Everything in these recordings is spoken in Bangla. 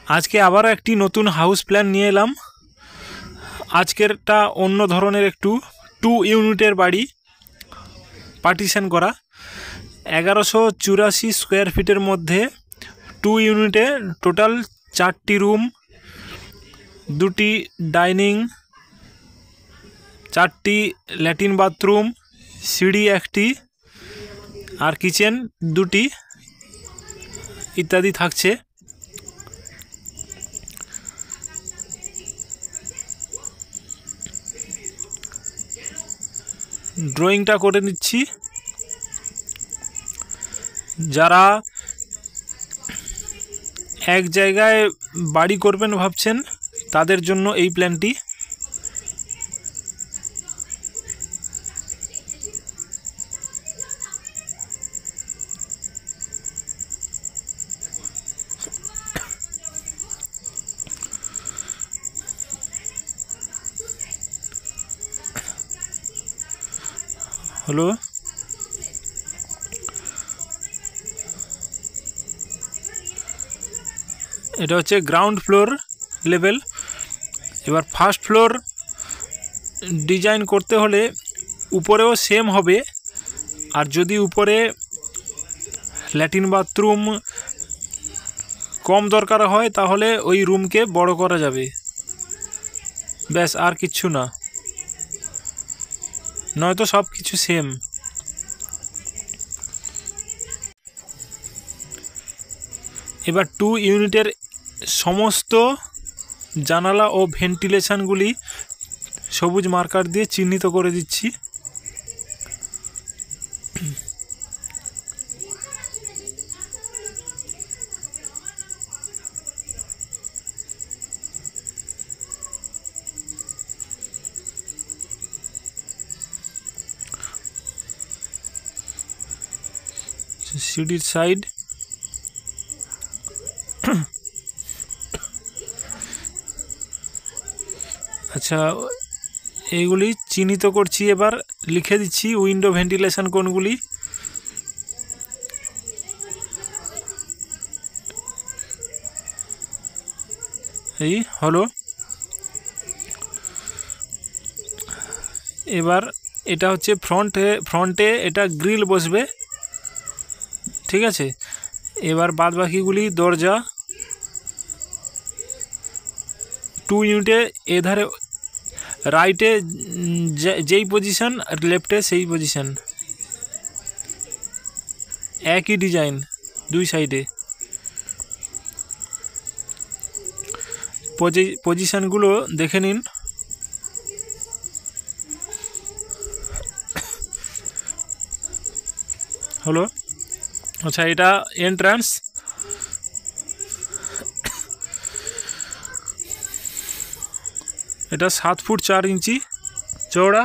আজকে আবারও একটি নতুন হাউস প্ল্যান নিয়ে এলাম। আজকেরটা অন্য ধরনের, একটু 2 ইউনিটের বাড়ি, পার্টিশন করা। 1184 স্কোয়ার ফিটের মধ্যে 2 ইউনিটে টোটাল 4টি রুম, 2টি ডাইনিং, 4টি ল্যাট্রিন বাথরুম, সিঁড়ি 1টি আর কিচেন 2টি ইত্যাদি থাকছে। ড্রয়িংটা করে নিচ্ছি। যারা এক জায়গায় বাড়ি করবেন ভাবছেন তাদের জন্য এই প্ল্যানটি। হলো এটা হচ্ছে গ্রাউন্ড ফ্লোর লেভেল। এবার ফার্স্ট ফ্লোর ডিজাইন করতে হলে উপরেও সেম হবে, আর যদি উপরে ল্যাট্রিন বাথরুম কম দরকার হয় তাহলে ওই রুমকে বড় করা যাবে, ব্যাস, আর কিচ্ছু না, নয়তো সব কিছু সেম। এবার 2 ইউনিটের সমস্ত জানালা ও ভেন্টিলেশনগুলি সবুজ মার্কার দিয়ে চিহ্নিত করে দিচ্ছি। সিঁড়ির সাইড আচ্ছা, এইগুলি চিহ্নিত করছি। এবার লিখে দিচ্ছি উইন্ডো ভেন্টিলেশন কোনগুলি। এই হলো। এবার এটা হচ্ছে ফ্রন্টে এটা গ্রিল বসবে, ঠিক আছে। এবার বাদ বাকিগুলি দরজা। 2 ইউনিটে এধারে রাইটে যেই পজিশন আর লেফটে সেই পজিশন, একই ডিজাইন 2 সাইডে। পজিশনগুলো দেখে নিন। হলো। আচ্ছা, এটা এন্ট্রান্স। এটা 7 ফুট 4 ইঞ্চি চওড়া,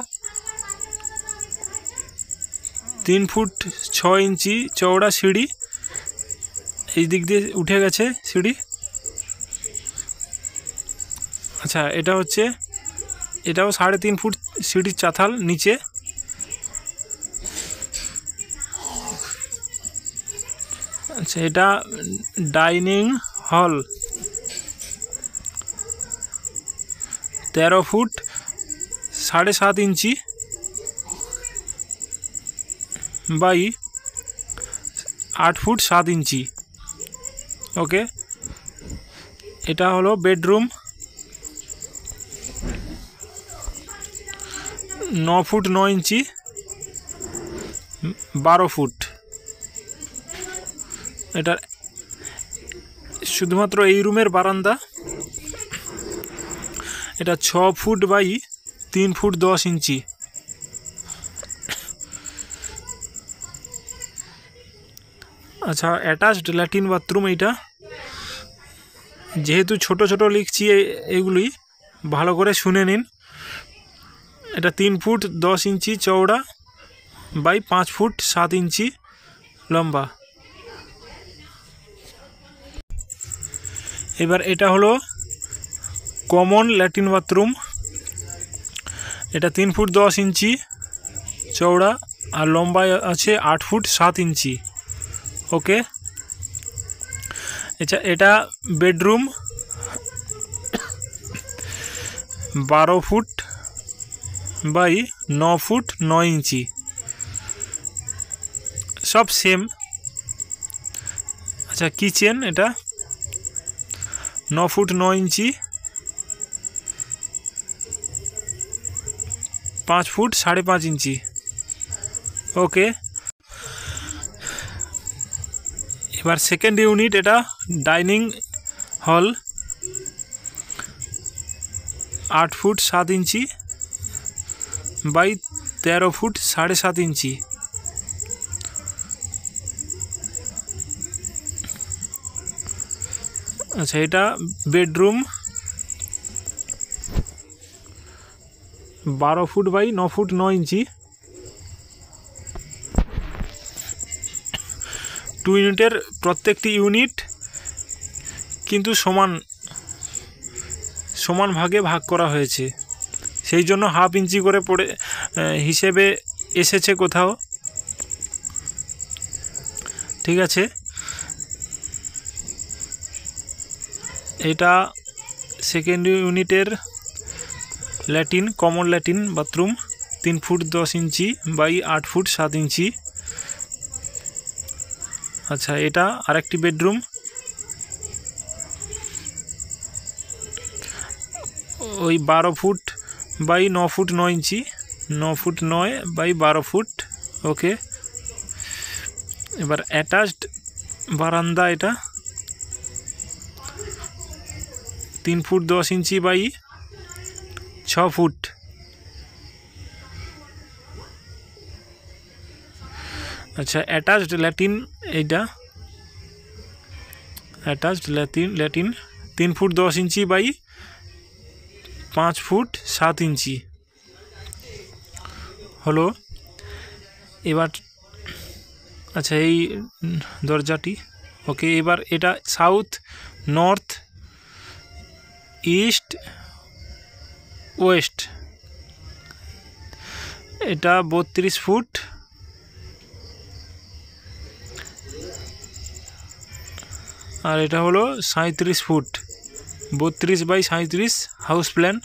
3 ফুট 6 ইঞ্চি চওড়া সিঁড়ি। এই দিক দিয়ে উঠে গেছে সিঁড়ি। আচ্ছা, এটাও 3.5 ফুট সিঁড়ির চাতাল নিচে। আচ্ছা, এটা dining hall, 13 foot 7.5 inch by 8 foot 7 inch. Okay. এটা হলো বেডরুম, 9 ফুট 9 ইঞ্চি 12 ফুট। এটা শুধুমাত্র এই রুমের বারান্দা। এটা 6 ফুট বাই 3 ফুট 10 ইঞ্চি। আচ্ছা, অ্যাটাচড ল্যাট্রিন বাথরুম। এইটা যেহেতু ছোট ছোট লিখছি এগুলি ভালো করে শুনে নিন। এটা 3 ফুট 10 ইঞ্চি চওড়া বাই 5 ফুট 7 ইঞ্চি লম্বা। এবার এটা হলো কমন ল্যাট্রিন বাথরুম। এটা 3 ফুট 10 ইঞ্চি চওড়া আর লম্বায় আছে 8 ফুট 7 ইঞ্চি। ওকে। আচ্ছা, এটা বেডরুম 12 ফুট বাই 9 ফুট 9 ইঞ্চি, সব সেম। আচ্ছা, কিচেন এটা 9 ফুট 9 ইঞ্চি, 5 ফুট 5.5 ইঞ্চি। ওকে, এবার সেকেন্ড ইউনিট, এটা dining hall 8 foot 7 inch by 13 foot 7.5 inch. আচ্ছা, এটা bedroom 12 foot by 9 foot 9 inch. 2 ইউনিটের প্রত্যেকটি ইউনিট কিন্তু সমান ভাগে ভাগ করা হয়েছে, সেই জন্য হাফ ইঞ্চি করে পড়ে হিসেবে এসেছে কোথাও। ঠিক আছে, এটা সেকেন্ড ইউনিটের latrine, common latrine bathroom 3 feet 10 inch by 8 foot 7 inch. আচ্ছা, এটা আরেকটি বেডরুম, ওই 12 foot by 9 foot 9 inch, 9 foot 9 by 12 feet. Okay, এবার অ্যাটাচড বারান্দা, এটা 3 ফুট 10 ইঞ্চি বাই 6 ফুট। আচ্ছা, অ্যাটাচড ল্যাটিন, এইটা attached latrine 3 feet 10 inch by 5 feet 7 inch হলো। এবার আচ্ছা, এই দরজাটি। ওকে, এবার এটা সাউথ, নর্থ, ইস্ট, ওয়েস্ট, এটা 32 ফুট আর এটা হলো 37 ফুট, 32 বাই 37 হাউস প্ল্যান।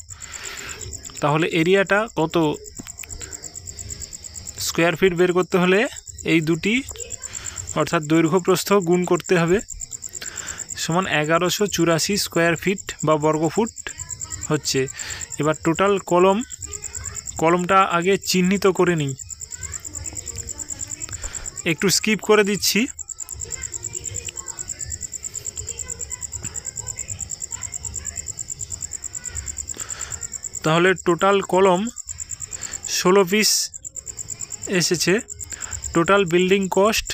তাহলে এরিয়াটা কত স্কোয়ার ফিট বের করতে হলে এই দুটি অর্থাৎ দৈর্ঘ্য প্রস্থ গুণ করতে হবে, সমান 1184 স্কোয়ার ফিট বা বর্গফুট হচ্ছে। এবার টোটাল কলমটা আগে চিহ্নিত করে নিই, একটু স্কিপ করে দিচ্ছি। তাহলে টোটাল কলম 16 পিস এসেছে। টোটাল বিল্ডিং কস্ট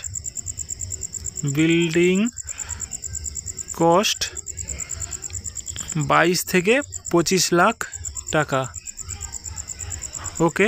22 থেকে 25 লাখ টাকা। ওকে।